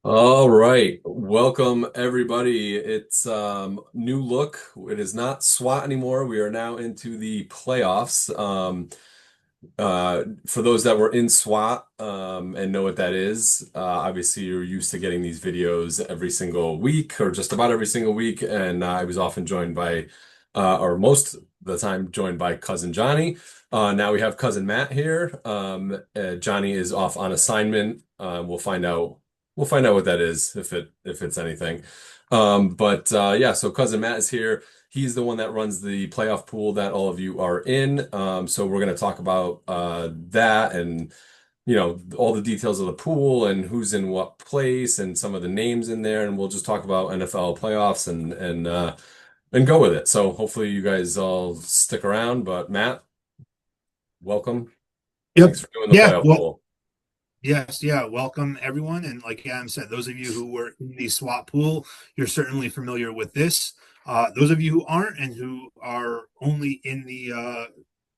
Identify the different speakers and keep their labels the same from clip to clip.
Speaker 1: All right. Welcome everybody. It's new look. It is not SWAT anymore. We are now into the playoffs. For those that were in SWAT and know what that is, obviously you're used to getting these videos every single week or just about every single week. And I was often joined by, or most of the time joined by cousin Johnny. Now we have cousin Matt here. Johnny is off on assignment. We'll find out what that is if it's anything. But yeah, so cousin Matt is here. He's the one that runs the playoff pool that all of you are in. So we're going to talk about that and all the details of the pool and who's in what place and some of the names in there, and we'll just talk about NFL playoffs and go with it. So hopefully you guys all stick around. But Matt, welcome.
Speaker 2: Yep.
Speaker 1: Thanks for doing the
Speaker 2: Yeah.
Speaker 1: playoff
Speaker 2: Well,
Speaker 1: pool.
Speaker 2: yes. Yeah. Welcome, everyone. And like Adam said, those of you who were in the SWAT pool, you're certainly familiar with this. Those of you who aren't and who are only in the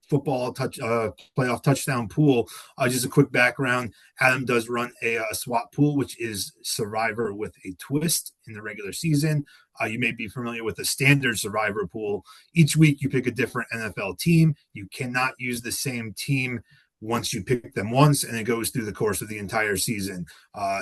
Speaker 2: football playoff touchdown pool, just a quick background. Adam does run a SWAT pool, which is Survivor with a twist in the regular season. You may be familiar with the standard Survivor pool. Each week, you pick a different NFL team. You cannot use the same team once you pick them once, and it goes through the course of the entire season.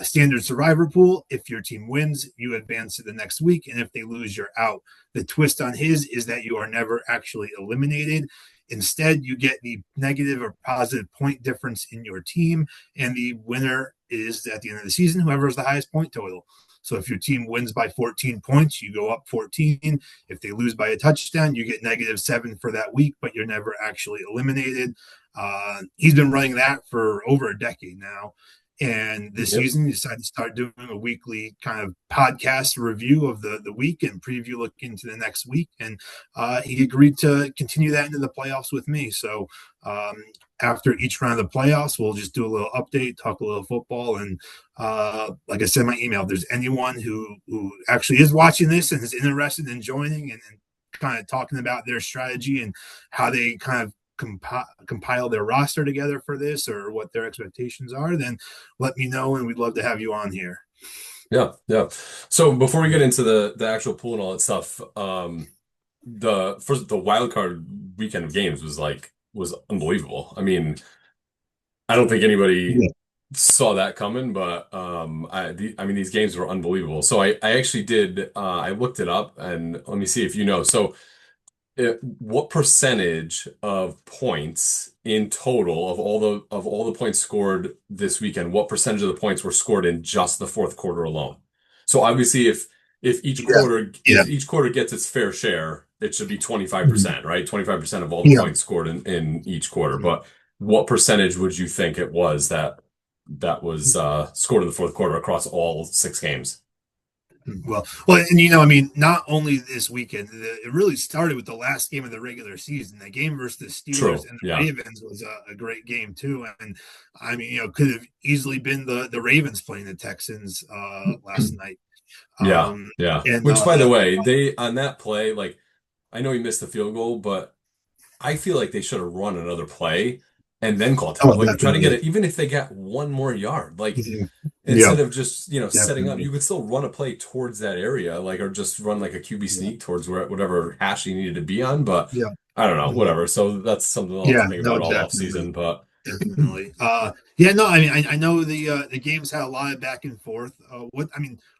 Speaker 2: Standard Survivor pool, if your team wins, you advance to the next week, and if they lose, you're out. The twist on his is that you are never actually eliminated. Instead, you get the negative or positive point difference in your team, and the winner is at the end of the season whoever has the highest point total. So if your team wins by 14 points, you go up 14. If they lose by a touchdown, you get -7 for that week, but you're never actually eliminated. He's been running that for over a decade now. And this
Speaker 1: Yep.
Speaker 2: season, he decided to start doing a weekly kind of podcast review of the week and preview look into the next week. And he agreed to continue that into the playoffs with me. So after each round of the playoffs, we'll just do a little update, talk a little football. And like I said in my email, if there's anyone who actually is watching this and is interested in joining and kind of talking about their strategy and how they kind of compile their roster together for this or what their expectations are, then let me know and we'd love to have you on here.
Speaker 1: Yeah, yeah. So before we get into the actual pool and all that stuff, the wild card weekend of games was unbelievable. I mean, I don't think anybody
Speaker 2: Yeah.
Speaker 1: saw that coming, but I mean these games were unbelievable. So I actually did I looked it up and let me see if you know. So what percentage of points in total of all the points scored this weekend, what percentage of the points were scored in just the fourth quarter alone? So obviously if each
Speaker 2: Yeah.
Speaker 1: quarter
Speaker 2: Yeah.
Speaker 1: if each quarter gets its fair share, it should be
Speaker 2: Mhm.
Speaker 1: 25%, right? 25% of all the
Speaker 2: Yeah.
Speaker 1: points scored in each quarter.
Speaker 2: Mhm.
Speaker 1: But what percentage would you think it was that was scored in the fourth quarter across all six games?
Speaker 2: Well, and I mean, not only this weekend, it really started with the last game of the regular season. The game versus the Steelers
Speaker 1: True.
Speaker 2: and the
Speaker 1: Yeah.
Speaker 2: Ravens was a great game too. And I mean, could have easily been the Ravens playing the Texans last night.
Speaker 1: Yeah.
Speaker 2: Um,
Speaker 1: Yeah.
Speaker 2: and
Speaker 1: Which, by the way, they on that play, like I know he missed the field goal, but I feel like they should have run another play and then call time.
Speaker 2: oh,
Speaker 1: Like try to get
Speaker 2: definitely.
Speaker 1: it, even if they got one more yard. Like
Speaker 2: Mhm. Yeah,
Speaker 1: instead of just, setting up,
Speaker 2: definitely.
Speaker 1: you could still run a play towards that area, like or just run like a QB
Speaker 2: Yeah.
Speaker 1: sneak towards whatever hash you needed to be on. But
Speaker 2: Yeah.
Speaker 1: I don't know,
Speaker 2: Mhm.
Speaker 1: whatever. So that's something I'll have to
Speaker 2: Yeah.
Speaker 1: think
Speaker 2: No,
Speaker 1: about all off
Speaker 2: definitely.
Speaker 1: season. But
Speaker 2: Definitely. Yeah, no, I mean, I know the games had a lot of back and forth.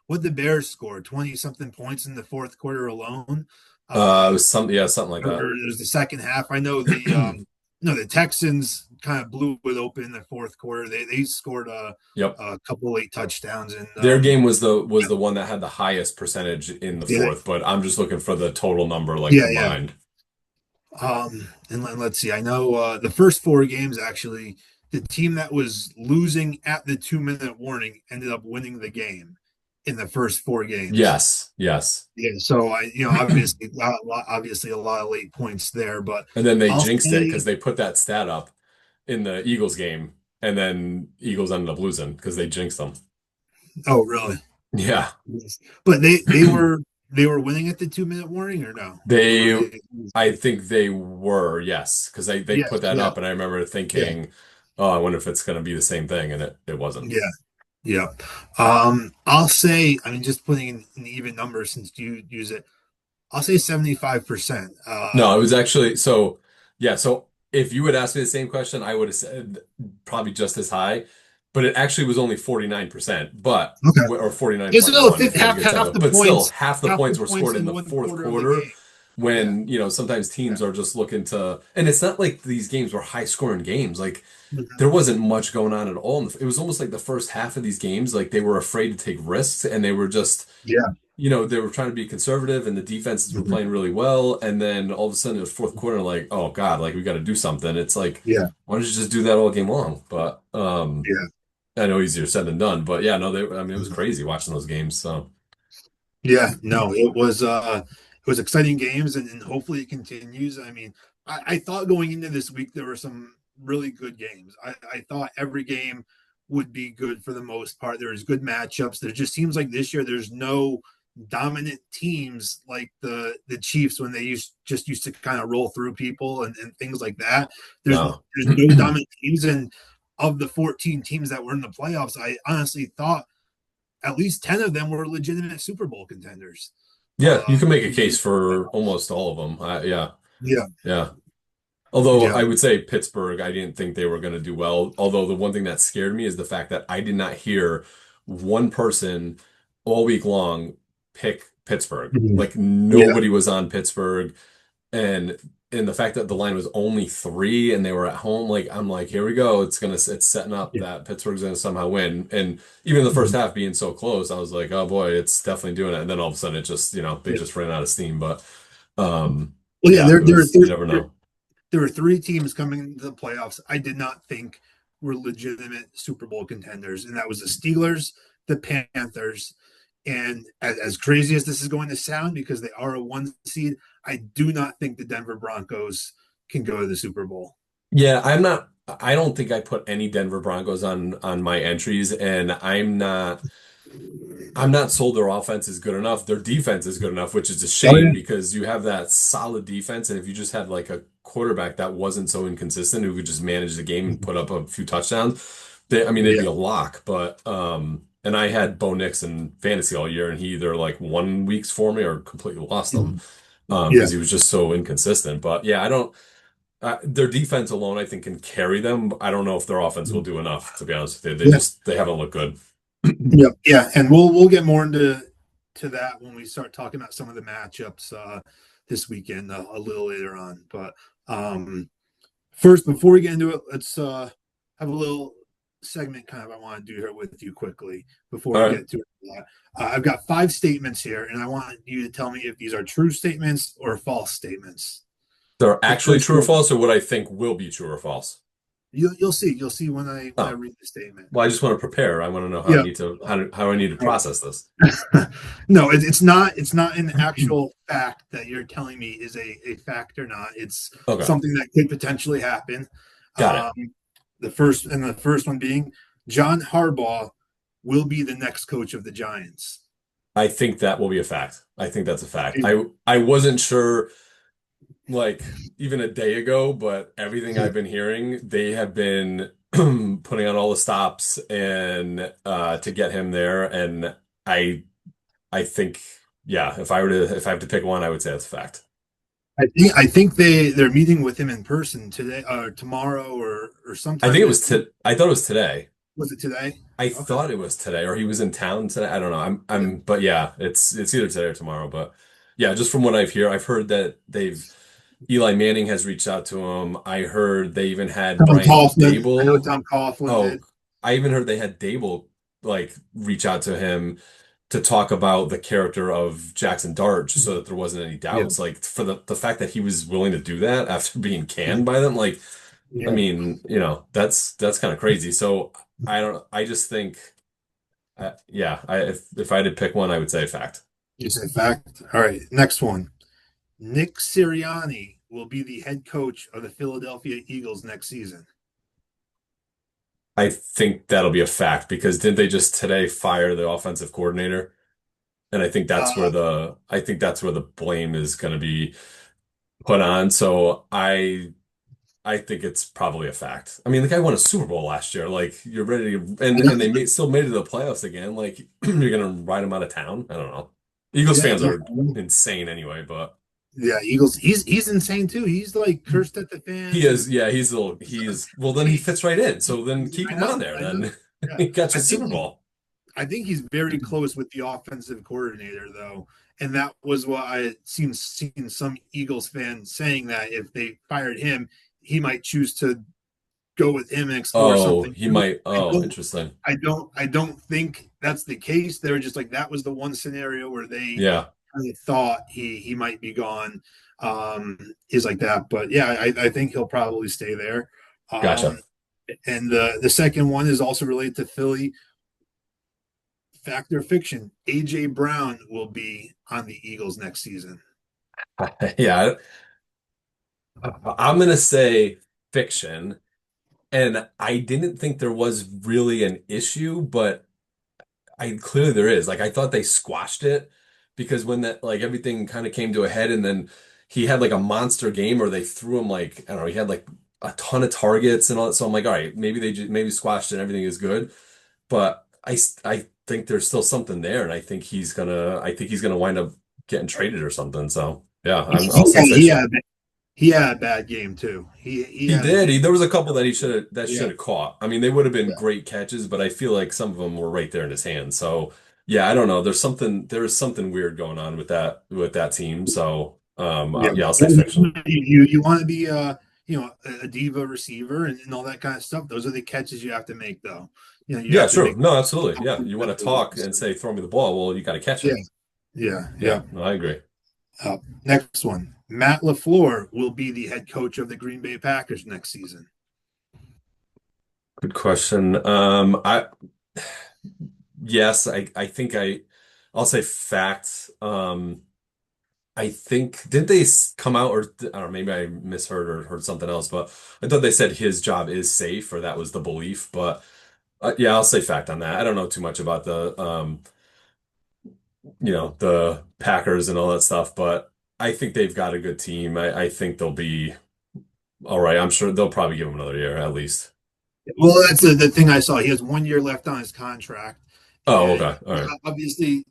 Speaker 2: What the Bears scored 20 something points in the fourth quarter alone.
Speaker 1: it
Speaker 2: Uh,
Speaker 1: was something like
Speaker 2: or
Speaker 1: that.
Speaker 2: it was the second half. I know the no, the Texans kind of blew it open in the fourth quarter. They scored
Speaker 1: Yep.
Speaker 2: a couple late touchdowns and
Speaker 1: Their game was the one that had the highest percentage in the
Speaker 2: yeah,
Speaker 1: fourth, but I'm just looking for the total number like
Speaker 2: yeah, yeah.
Speaker 1: combined.
Speaker 2: And let's see. I know the first four games actually, the team that was losing at the 2 minute warning ended up winning the game in the first four games.
Speaker 1: Yes, yes.
Speaker 2: Yeah, so obviously, obviously a lot of late points there, but
Speaker 1: And then they
Speaker 2: I'll
Speaker 1: jinxed it because
Speaker 2: say,
Speaker 1: they put that stat up in the Eagles game, and then Eagles ended up losing because they jinxed them.
Speaker 2: oh really?
Speaker 1: Yeah.
Speaker 2: Yes. But they were winning at the 2 minute warning or no? Or were
Speaker 1: They,
Speaker 2: they?
Speaker 1: I think they were, yes, because they
Speaker 2: Yes,
Speaker 1: put that
Speaker 2: yeah,
Speaker 1: up, and I remember
Speaker 2: yeah,
Speaker 1: thinking, oh, I wonder if it's going to be the same thing, and it wasn't.
Speaker 2: yeah. Yeah. I'll say, I mean, just putting in an even number since you use it, I'll say 75%.
Speaker 1: No, it was actually so yeah, so if you would ask me the same question, I would have said probably just as high, but it actually was only 49%, but
Speaker 2: Okay.
Speaker 1: or
Speaker 2: It's still
Speaker 1: 49.1 if you want to get
Speaker 2: half
Speaker 1: technical.
Speaker 2: the
Speaker 1: But still,
Speaker 2: points,
Speaker 1: half the
Speaker 2: half the
Speaker 1: points were
Speaker 2: points
Speaker 1: scored in
Speaker 2: in
Speaker 1: the
Speaker 2: one
Speaker 1: fourth
Speaker 2: quarter of the
Speaker 1: quarter
Speaker 2: game. Yeah.
Speaker 1: when, sometimes
Speaker 2: Yeah.
Speaker 1: teams are just looking to, and it's not like these games were high scoring games. Like
Speaker 2: Mhm.
Speaker 1: there wasn't much going on at all. It was almost like the first half of these games, like they were afraid to take risks and they were just
Speaker 2: Yeah.
Speaker 1: they were trying to be conservative and the defenses were
Speaker 2: Mhm.
Speaker 1: playing really well. And then all of a sudden it was fourth quarter, like, oh God, like we got to do something. It's like,
Speaker 2: Yeah.
Speaker 1: why don't you just do that all game long? But
Speaker 2: Yeah.
Speaker 1: I know easier said than done. But yeah, no, I mean, it was
Speaker 2: Mhm.
Speaker 1: crazy watching those games. So
Speaker 2: Yeah, no, it was exciting games and hopefully it continues. I mean, I thought going into this week there were some really good games. I thought every game would be good for the most part. There's good matchups. There just seems like this year there's no dominant teams like the Chiefs when they used to kind of roll through people and things like that.
Speaker 1: no.
Speaker 2: There's no dominant teams, and of the 14 teams that were in the playoffs, I honestly thought at least 10 of them were legitimate Super Bowl contenders.
Speaker 1: Yeah, you can make a
Speaker 2: Going into
Speaker 1: case
Speaker 2: the
Speaker 1: for
Speaker 2: playoffs.
Speaker 1: almost all of them. Yeah,
Speaker 2: Yeah,
Speaker 1: yeah. Although
Speaker 2: yeah,
Speaker 1: I would say Pittsburgh, I didn't think they were going to do well. Although the one thing that scared me is the fact that I did not hear one person all week long pick Pittsburgh.
Speaker 2: mhm,
Speaker 1: Like
Speaker 2: yeah,
Speaker 1: nobody was on Pittsburgh, and the fact that the line was only three and they were at home, like I'm like, here we go. It's setting up
Speaker 2: yeah,
Speaker 1: that Pittsburgh's going to somehow win. And even the first
Speaker 2: mhm,
Speaker 1: half being so close, I was like, oh boy, it's definitely doing it. And then all of a sudden, it just they
Speaker 2: yeah.
Speaker 1: just ran out of steam. But um,
Speaker 2: Well, yeah,
Speaker 1: yeah, it was you never know.
Speaker 2: there were three teams coming into the playoffs I did not think were legitimate Super Bowl contenders, and that was the Steelers, the Panthers, and as crazy as this is going to sound, because they are a one seed, I do not think the Denver Broncos can go to the Super Bowl.
Speaker 1: Yeah, I'm not. I don't think I put any Denver Broncos on my entries, and I'm not sold their offense is good enough. Their defense is good enough, which is a
Speaker 2: Oh
Speaker 1: shame
Speaker 2: yeah,
Speaker 1: because you have that solid defense, and if you just had like a quarterback that wasn't so inconsistent who could just manage the game and put up a few touchdowns, I mean, they'd
Speaker 2: yeah,
Speaker 1: be a lock. But and I had Bo Nix in fantasy all year, and he either like won weeks for me or completely lost them
Speaker 2: yeah.
Speaker 1: because he was just so inconsistent. But yeah, I don't. Their defense alone, I think, can carry them. I don't know if their offense will do enough, to be honest with you.
Speaker 2: Yeah,
Speaker 1: They haven't looked good.
Speaker 2: yeah, yeah, and we'll get more into that when we start talking about some of the matchups this weekend a little later on. But um, first, before we get into it, let's have a little segment kind of I want to do here with you quickly before
Speaker 1: All
Speaker 2: we
Speaker 1: right.
Speaker 2: get to it. I've got five statements here, and I want you to tell me if these are true statements or false statements.
Speaker 1: They're
Speaker 2: The
Speaker 1: actually
Speaker 2: first
Speaker 1: true or
Speaker 2: one,
Speaker 1: false, or what I think will be true or false.
Speaker 2: you'll see when I
Speaker 1: Oh,
Speaker 2: read the statement.
Speaker 1: well, I just want to prepare. I want to know how I
Speaker 2: Yeah.
Speaker 1: need to how I need to process this.
Speaker 2: No, it's not an actual fact that you're telling me is a fact or not. It's
Speaker 1: Okay,
Speaker 2: something that could potentially happen.
Speaker 1: got it.
Speaker 2: Um, the first one being John Harbaugh will be the next coach of the Giants.
Speaker 1: I think that will be a fact. I think that's a fact. I wasn't sure like even a day ago, but everything I've been hearing, they have been putting on all the stops and to get him there. And I I think yeah, if I have to pick one, I would say that's a fact.
Speaker 2: I think they're meeting with him in person today or tomorrow or
Speaker 1: I think
Speaker 2: sometime
Speaker 1: it
Speaker 2: this
Speaker 1: was
Speaker 2: week.
Speaker 1: to I thought it was today.
Speaker 2: Was it today?
Speaker 1: I
Speaker 2: Okay.
Speaker 1: thought it was today, or he was in town today. I don't know.
Speaker 2: Yeah.
Speaker 1: But yeah, it's either today or tomorrow. But yeah, just from what I've heard that Eli Manning has reached out to him. I heard they even had
Speaker 2: Tom
Speaker 1: Brian
Speaker 2: Coughlin. I know
Speaker 1: Dable.
Speaker 2: Tom Coughlin
Speaker 1: Oh,
Speaker 2: did.
Speaker 1: I even heard they had Dable like reach out to him to talk about the character of Jackson Dart, just so that there wasn't any
Speaker 2: Yeah.
Speaker 1: doubts. Like for the fact that he was willing to do that after being canned by them, like I
Speaker 2: Yeah.
Speaker 1: mean, that's kind of crazy. So I don't. I just think, yeah. If I had to pick one, I would say fact.
Speaker 2: You say fact. All right. Next one. Nick Sirianni will be the head coach of the Philadelphia Eagles next season.
Speaker 1: I think that'll be a fact because didn't they just today fire the offensive coordinator? And I think that's where the blame is going to be put on. So I think it's probably a fact. I mean, the guy won a Super Bowl last year. Like you're ready to,
Speaker 2: I
Speaker 1: and
Speaker 2: know.
Speaker 1: they still made it to the playoffs again. Like you're gonna ride him out of town. I don't know. Eagles
Speaker 2: Yeah,
Speaker 1: fans
Speaker 2: no,
Speaker 1: are insane anyway, but
Speaker 2: yeah, Eagles. He's insane too. He's like cursed at the
Speaker 1: he
Speaker 2: fans,
Speaker 1: is.
Speaker 2: and
Speaker 1: Yeah, he's a little. He's well. Then he
Speaker 2: he,
Speaker 1: fits right in. So then keep
Speaker 2: I
Speaker 1: him on
Speaker 2: know,
Speaker 1: there.
Speaker 2: I know.
Speaker 1: Then
Speaker 2: Yeah,
Speaker 1: he got
Speaker 2: I
Speaker 1: you a
Speaker 2: think
Speaker 1: Super Bowl.
Speaker 2: I think he's very close with the offensive coordinator though, and that was what I had seen some Eagles fans saying that if they fired him, he might choose to go with him and explore
Speaker 1: Oh,
Speaker 2: something
Speaker 1: he
Speaker 2: new.
Speaker 1: might.
Speaker 2: I
Speaker 1: Oh,
Speaker 2: don't,
Speaker 1: interesting.
Speaker 2: I don't think that's the case. They were just like that was the one scenario where they
Speaker 1: Yeah,
Speaker 2: kind of thought he might be gone. Is like that, but yeah, I think he'll probably stay there.
Speaker 1: gotcha.
Speaker 2: Um, and the second one is also related to Philly. Fact or fiction? AJ Brown will be on the Eagles next season.
Speaker 1: Yeah, I'm gonna say fiction, and I didn't think there was really an issue, but I clearly there is. Like I thought they squashed it because when that like everything kind of came to a head, and then he had like a monster game, or they threw him like I don't know, he had like a ton of targets and all that. So I'm like, all right, maybe they just maybe squashed it and everything is good, but I think there's still something there, and I think he's gonna wind up getting traded or something. So yeah, I'll say
Speaker 2: He
Speaker 1: fiction.
Speaker 2: had he had a bad game too. He
Speaker 1: He
Speaker 2: had a
Speaker 1: did.
Speaker 2: game.
Speaker 1: There was a couple that he
Speaker 2: Yeah,
Speaker 1: should have caught. I mean, they would have been
Speaker 2: yeah,
Speaker 1: great catches, but I feel like some of them were right there in his hands. So yeah, I don't know. There is something weird going on with that team. So
Speaker 2: yeah.
Speaker 1: yeah, I'll say fiction.
Speaker 2: You want to be a diva receiver and all that kind of stuff. Those are the catches you have to make though. You
Speaker 1: Yeah,
Speaker 2: have to
Speaker 1: true.
Speaker 2: make
Speaker 1: No, absolutely. Yeah, you want to
Speaker 2: mental
Speaker 1: talk
Speaker 2: ones.
Speaker 1: and say throw me the ball. Well, you got to catch
Speaker 2: Yeah,
Speaker 1: it.
Speaker 2: yeah,
Speaker 1: Yeah,
Speaker 2: yeah.
Speaker 1: no, I agree.
Speaker 2: Next one. Matt LaFleur will be the head coach of the Green Bay Packers next season.
Speaker 1: Good question. I yes, I think I'll say fact. I think didn't they come out or I don't know, maybe I misheard or heard something else, but I thought they said his job is safe or that was the belief. But yeah, I'll say fact on that. I don't know too much about the the Packers and all that stuff, but I think they've got a good team. I think they'll be all right. I'm sure they'll probably give him another year at least.
Speaker 2: Well, that's the thing I saw. He has 1 year left on his contract,
Speaker 1: Oh,
Speaker 2: and
Speaker 1: okay. All right.
Speaker 2: obviously,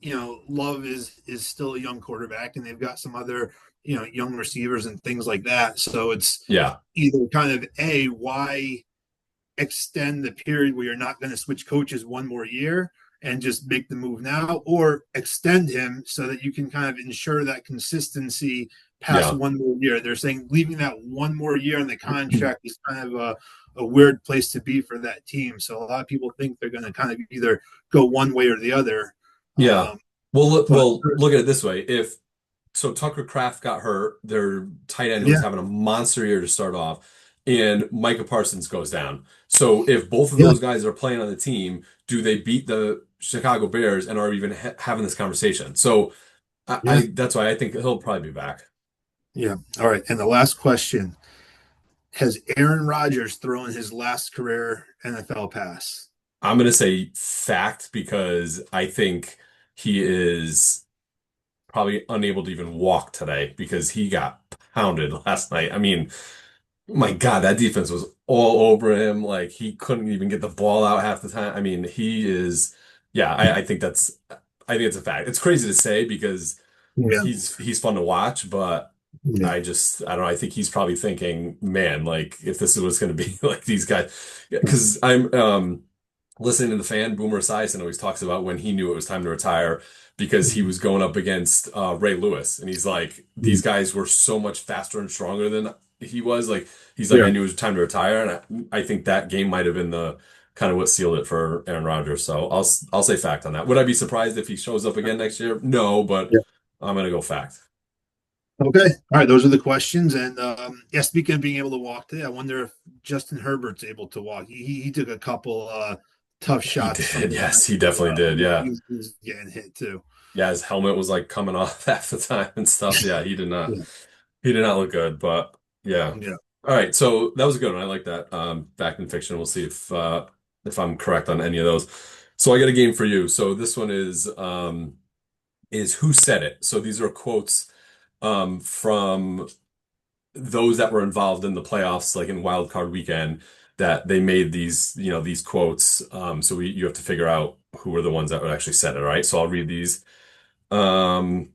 Speaker 2: Love is still a young quarterback, and they've got some other young receivers and things like that. So it's
Speaker 1: Yeah.
Speaker 2: either kind of a why extend the period where you're not going to switch coaches 1 more year and just make the move now, or extend him so that you can kind of ensure that consistency past
Speaker 1: Yeah.
Speaker 2: 1 more year. They're saying leaving that 1 more year on the contract is kind of a weird place to be for that team. So a lot of people think they're going to kind of either go one way or the other.
Speaker 1: Yeah.
Speaker 2: Um, but
Speaker 1: Well, look at it this way. If so Tucker Kraft got hurt, their tight end who was
Speaker 2: yeah,
Speaker 1: having a monster year to start off, and Micah Parsons goes down. So if both of
Speaker 2: yeah,
Speaker 1: those guys are playing on the team, do they beat the Chicago Bears and are even having this conversation? So
Speaker 2: yeah,
Speaker 1: that's why I think he'll probably be back.
Speaker 2: yeah. All right. And the last question: has Aaron Rodgers thrown his last career NFL pass?
Speaker 1: I'm gonna say fact because I think he is probably unable to even walk today because he got pounded last night. I mean, my God, that defense was all over him. Like he couldn't even get the ball out half the time. I mean, he is, yeah, I think it's a fact. It's crazy to say because
Speaker 2: Yeah,
Speaker 1: he's fun to watch, but
Speaker 2: yeah,
Speaker 1: I don't know. I think he's probably thinking, man, like if this is what's going to be like these guys, because I'm listening to the fan Boomer Esiason always talks about when he knew it was time to retire because he was going up against Ray Lewis, and he's like, these guys were so much faster and stronger than he was. Like he's like,
Speaker 2: yeah.
Speaker 1: I knew it was time to retire, and I think that game might have been the kind of what sealed it for Aaron Rodgers. So I'll say fact on that. Would I be surprised if he shows up again next year? No, but
Speaker 2: Yeah.
Speaker 1: I'm gonna go fact.
Speaker 2: Okay. All right. Those are the questions. And yeah, speaking of being able to walk today, I wonder if Justin Herbert's able to walk. He took a couple tough
Speaker 1: He
Speaker 2: shots
Speaker 1: did.
Speaker 2: Sunday night.
Speaker 1: Yes, he definitely did. Yeah.
Speaker 2: He's getting hit too.
Speaker 1: Yeah, his helmet was like coming off half the time and stuff. Yeah,
Speaker 2: Yeah.
Speaker 1: he did not look good, but yeah.
Speaker 2: Yeah.
Speaker 1: All right, so that was a good one. I like that. Fact and fiction. We'll see if I'm correct on any of those. So I got a game for you. So this one is who said it. So these are quotes from those that were involved in the playoffs, like in Wild Card Weekend, that they made these quotes. So you have to figure out who were the ones that would actually said it, right? So I'll read these. Um,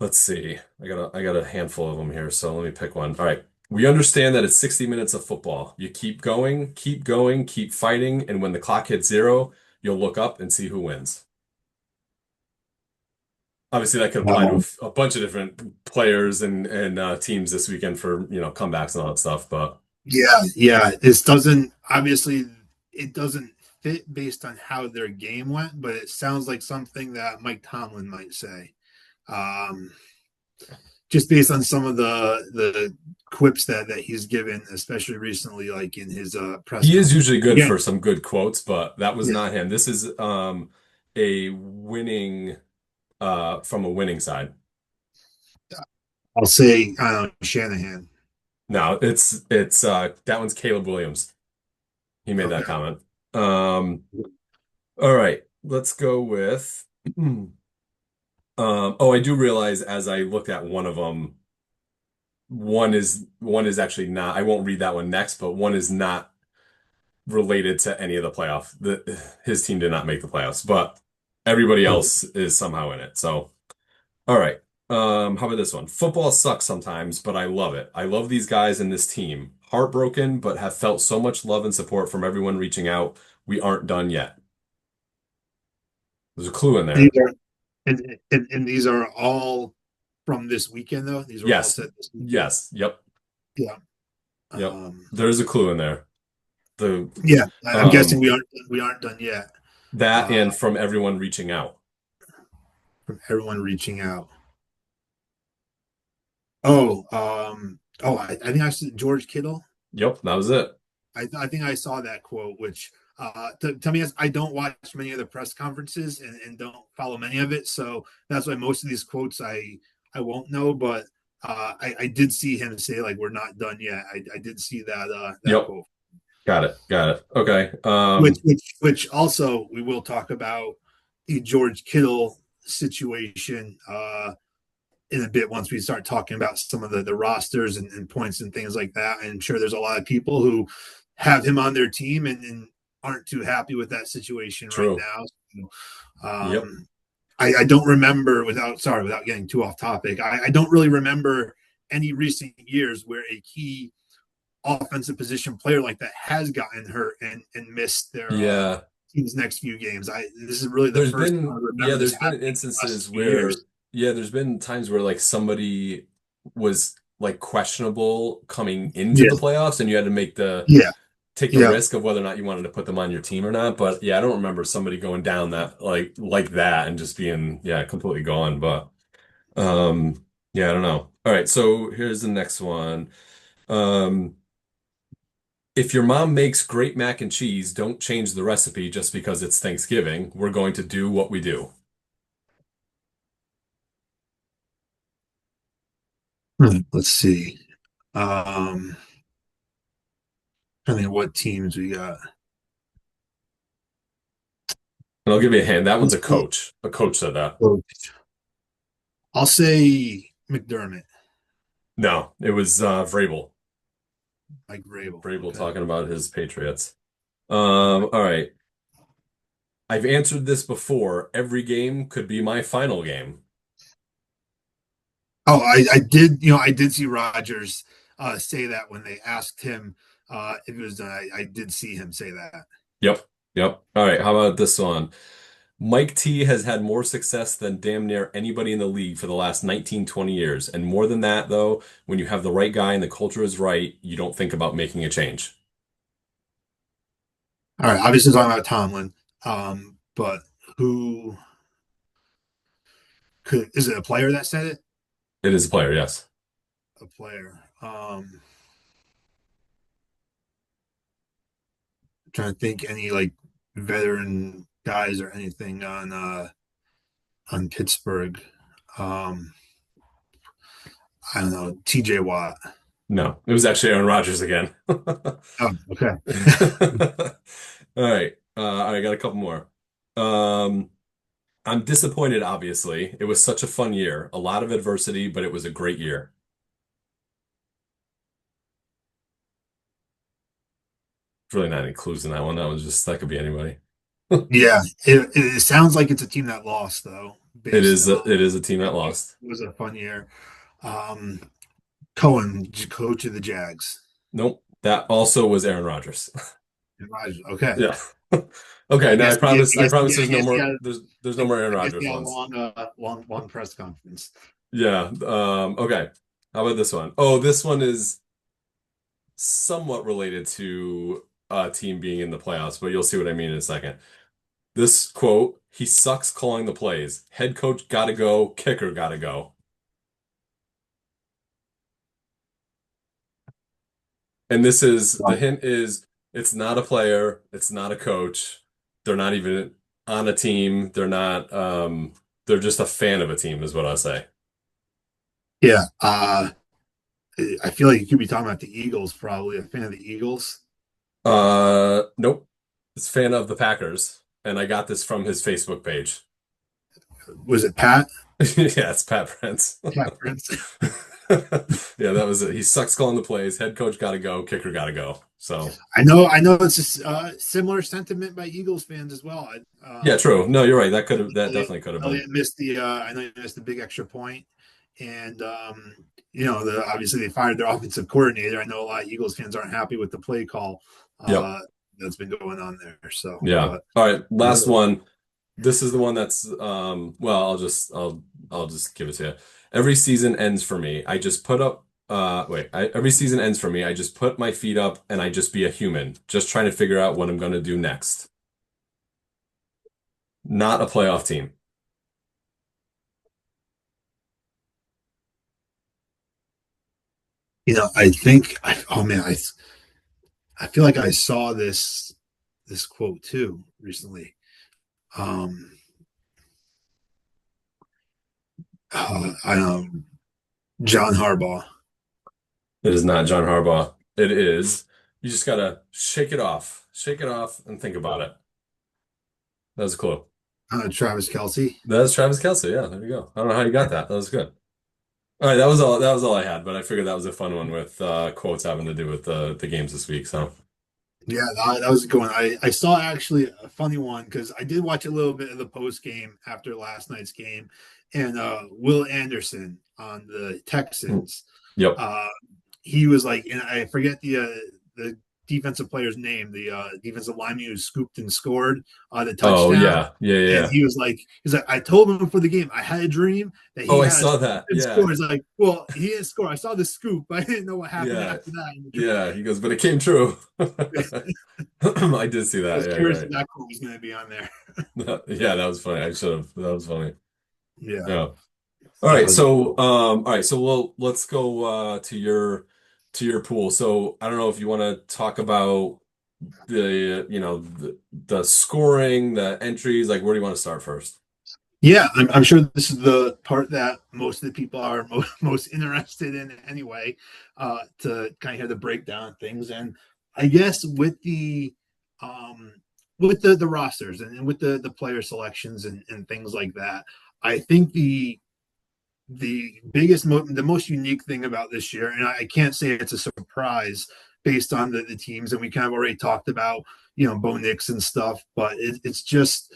Speaker 1: let's see. I got a handful of them here, so let me pick one. All right. We understand that it's 60 minutes of football. You keep going, keep fighting, and when the clock hits zero, you'll look up and see who wins. Obviously, that could apply to
Speaker 2: Um,
Speaker 1: a bunch of different players and teams this weekend for, comebacks and all that stuff. But
Speaker 2: yeah. This doesn't obviously it doesn't fit based on how their game went, but it sounds like something that Mike Tomlin might say. Um, just based on some of the quips that he's given, especially recently, like in his press
Speaker 1: he is
Speaker 2: conference.
Speaker 1: usually good
Speaker 2: Again,
Speaker 1: for some good quotes, but that was
Speaker 2: yeah,
Speaker 1: not him. This is a winning from a winning side.
Speaker 2: I'll say I don't know, Shanahan.
Speaker 1: No, it's that one's Caleb Williams. He made that
Speaker 2: Okay.
Speaker 1: comment. All right, let's go with oh, I do realize as I looked at one of them, one is actually not, I won't read that one next, but one is not related to any of the playoff. His team did not make the playoffs, but everybody else is somehow in it. So, all right. How about this one? Football sucks sometimes, but I love it. I love these guys and this team. Heartbroken, but have felt so much love and support from everyone reaching out. We aren't done yet. There's a clue in
Speaker 2: These
Speaker 1: there.
Speaker 2: are and these are all from this weekend though. These were all
Speaker 1: Yes.
Speaker 2: set this weekend.
Speaker 1: Yes. Yep.
Speaker 2: Yeah.
Speaker 1: Yep.
Speaker 2: Um,
Speaker 1: There's a clue in there. The
Speaker 2: yeah. I'm guessing
Speaker 1: um
Speaker 2: we aren't done yet.
Speaker 1: that
Speaker 2: Uh,
Speaker 1: and from everyone reaching out.
Speaker 2: from everyone reaching out. I think I said George Kittle.
Speaker 1: Yep, that was it.
Speaker 2: I think I saw that quote, which to me, I don't watch many of the press conferences and don't follow many of it, so that's why most of these quotes I won't know. But I did see him say like we're not done yet. I did see that
Speaker 1: Yep.
Speaker 2: quote,
Speaker 1: Got it. Got it. Okay.
Speaker 2: which also we will talk about the George Kittle situation in a bit once we start talking about some of the rosters and points and things like that. I'm sure there's a lot of people who have him on their team and aren't too happy with that situation right
Speaker 1: True.
Speaker 2: now. So,
Speaker 1: Yep.
Speaker 2: I don't remember without getting too off topic. I don't really remember any recent years where a key offensive position player like that has gotten hurt and missed their
Speaker 1: Yeah.
Speaker 2: team's next few games. This is really the
Speaker 1: There's
Speaker 2: first time I
Speaker 1: been yeah,
Speaker 2: remember this
Speaker 1: there's been
Speaker 2: happening in the last
Speaker 1: instances
Speaker 2: few years.
Speaker 1: where yeah, there's been times where like somebody was like questionable coming into
Speaker 2: Yeah,
Speaker 1: the playoffs and you had to make the
Speaker 2: yeah,
Speaker 1: take the
Speaker 2: yeah.
Speaker 1: risk of whether or not you wanted to put them on your team or not. But yeah, I don't remember somebody going down that like that and just being yeah, completely gone. But yeah, I don't know. All right, so here's the next one. Um If your mom makes great mac and cheese, don't change the recipe just because it's Thanksgiving. We're going to do what we do.
Speaker 2: Let's see. Um, I think what teams we got.
Speaker 1: And I'll give you a hand. That
Speaker 2: I'll
Speaker 1: one's a
Speaker 2: say,
Speaker 1: coach. A coach said that.
Speaker 2: I'll say McDermott,
Speaker 1: No, it was Vrabel.
Speaker 2: like Vrabel.
Speaker 1: Vrabel
Speaker 2: Okay.
Speaker 1: talking about his Patriots. All right. I've answered this before. Every game could be my final game.
Speaker 2: Oh, I did. I did see Rogers say that when they asked him if it was done. I did see him say that.
Speaker 1: Yep. Yep. All right. How about this one? Mike T has had more success than damn near anybody in the league for the last 19, 20 years. And more than that, though, when you have the right guy and the culture is right, you don't think about making a change.
Speaker 2: All right. Obviously, talking about Tomlin. But who is it? A player that said it?
Speaker 1: It is a player, yes.
Speaker 2: A player. Trying to think any like veteran guys or anything on Pittsburgh. Um, I don't know, TJ Watt.
Speaker 1: No, it was actually Aaron Rodgers again.
Speaker 2: Oh, okay.
Speaker 1: All right. I got a couple more. Um, I'm disappointed, obviously. It was such a fun year. A lot of adversity, but it was a great year. really not any clues in that one. That could be anybody.
Speaker 2: Yeah, it sounds like it's a team that lost though, based on
Speaker 1: It is a team that
Speaker 2: it
Speaker 1: lost.
Speaker 2: was a fun year. Um, Cohen, coach of the Jags.
Speaker 1: Nope. That also was Aaron Rodgers.
Speaker 2: Okay.
Speaker 1: Yeah. Okay,
Speaker 2: I
Speaker 1: now
Speaker 2: guess he had,
Speaker 1: I promise there's
Speaker 2: I
Speaker 1: no
Speaker 2: guess he
Speaker 1: more
Speaker 2: had,
Speaker 1: there's no more Aaron
Speaker 2: I guess
Speaker 1: Rodgers
Speaker 2: he had a
Speaker 1: ones.
Speaker 2: long press conference.
Speaker 1: Yeah. Okay. How about this one? Oh, this one is somewhat related to a team being in the playoffs, but you'll see what I mean in a second. This quote, he sucks calling the plays. Head coach gotta go, kicker gotta go. And this is the hint is it's not a player, it's not a coach. They're not even on a team. They're just a fan of a team is what I say.
Speaker 2: Yeah. I feel like you could be talking about the Eagles, probably a fan of the Eagles.
Speaker 1: Nope. It's a fan of the Packers, and I got this from his Facebook page.
Speaker 2: Was it Pat?
Speaker 1: Yeah, it's Pat Prince.
Speaker 2: Pat Prince.
Speaker 1: Yeah, that was it. He sucks calling the plays. Head coach gotta go, kicker gotta go. So
Speaker 2: I know it's a similar sentiment by Eagles fans as well.
Speaker 1: yeah, true. No, you're right. That
Speaker 2: Elliott,
Speaker 1: definitely could have been.
Speaker 2: Elliott missed the I know he missed the big extra point, and you know, obviously they fired their offensive coordinator. I know a lot of Eagles fans aren't happy with the play call
Speaker 1: Yep.
Speaker 2: that's been going on there. So,
Speaker 1: Yeah.
Speaker 2: but
Speaker 1: All right.
Speaker 2: yeah,
Speaker 1: Last one. This is the one that's well, I'll just give it to you. Every season ends for me. I just put up every season ends for me. I just put my feet up and I just be a human, just trying to figure out what I'm gonna do next. Not a playoff team.
Speaker 2: you know, I think oh man, I feel like I saw this quote too recently. Um, I know John Harbaugh.
Speaker 1: It is not John Harbaugh. It is. You just gotta shake it off. Shake it off and think about it. That was a clue.
Speaker 2: Travis Kelsey.
Speaker 1: That's Travis Kelce. Yeah, there you go. I don't know how you got that. That was good. All right, that was all I had, but I figured that was a fun one with quotes having to do with the games this week. So
Speaker 2: Yeah, that was going. I saw actually a funny one because I did watch a little bit of the post game after last night's game, and Will Anderson on the
Speaker 1: mm,
Speaker 2: Texans,
Speaker 1: yep.
Speaker 2: uh, he was like, and I forget the defensive player's name, the defensive lineman who scooped and scored the
Speaker 1: Oh
Speaker 2: touchdown,
Speaker 1: yeah. Yeah, yeah,
Speaker 2: and
Speaker 1: yeah.
Speaker 2: he's like, I told him before the game, I had a dream that
Speaker 1: Oh,
Speaker 2: he
Speaker 1: I
Speaker 2: had a
Speaker 1: saw that.
Speaker 2: and
Speaker 1: Yeah.
Speaker 2: score. He's like, well, he didn't score. I saw the scoop, but I didn't know what happened
Speaker 1: Yeah.
Speaker 2: after that in the dream.
Speaker 1: Yeah. He goes, but it came true. I did see
Speaker 2: I
Speaker 1: that.
Speaker 2: was
Speaker 1: Yeah, you're
Speaker 2: curious if
Speaker 1: right.
Speaker 2: that quote was going to be on there.
Speaker 1: Yeah, that was funny. I should have. That was funny.
Speaker 2: Yeah,
Speaker 1: Yeah.
Speaker 2: that was
Speaker 1: All right, so let's go to your pool. So I don't know if you want to talk about the scoring, the entries, like where do you want to start first?
Speaker 2: yeah. I'm sure this is the part that most of the people are most interested in anyway, to kind of hear the breakdown of things. And I guess um, with the rosters and with the player selections and things like that, I think the most unique thing about this year, and I can't say it's a surprise based on the teams, and we kind of already talked about, you know, Bo Nix and stuff, but it's just